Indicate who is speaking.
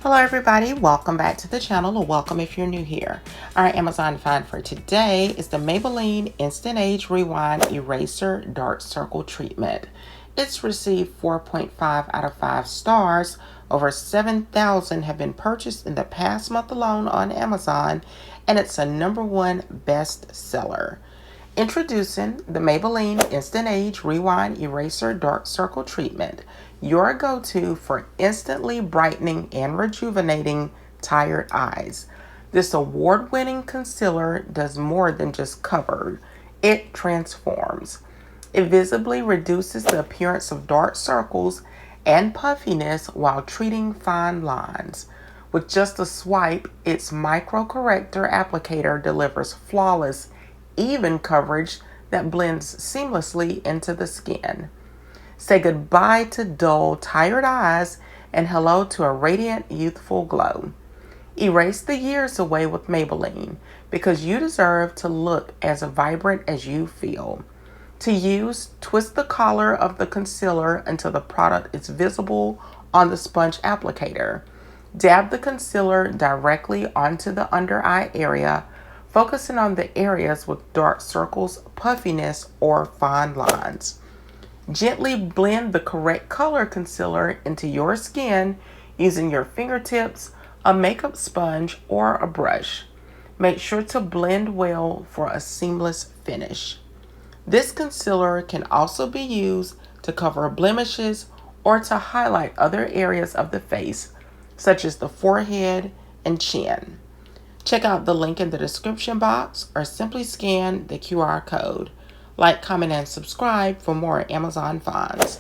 Speaker 1: Hello everybody, welcome back to the channel, or welcome if you're new here. Our Amazon find for today is the Maybelline Instant Age Rewind Eraser Dark Circle Treatment. It's received 4.5 out of 5 stars. Over 7,000 have been purchased in the past month alone on Amazon, and it's a #1 bestseller. Introducing the Maybelline Instant Age Rewind Eraser Dark Circle Treatment, your go-to for instantly brightening and rejuvenating tired eyes. This award-winning concealer does more than just cover. It transforms. It visibly reduces the appearance of dark circles and puffiness while treating fine lines. With just a swipe, its micro-corrector applicator delivers flawless, even coverage that blends seamlessly into the skin. Say goodbye to dull, tired eyes and hello to a radiant, youthful glow. Erase the years away with Maybelline, because you deserve to look as vibrant as you feel. To use, twist the collar of the concealer until the product is visible on the sponge applicator. Dab the concealer directly onto the under eye area, focusing on the areas with dark circles, puffiness, or fine lines. Gently blend the correct color concealer into your skin using your fingertips, a makeup sponge, or a brush. Make sure to blend well for a seamless finish. This concealer can also be used to cover blemishes or to highlight other areas of the face, such as the forehead and chin. Check out the link in the description box or simply scan the QR code. Like, comment, and subscribe for more Amazon finds.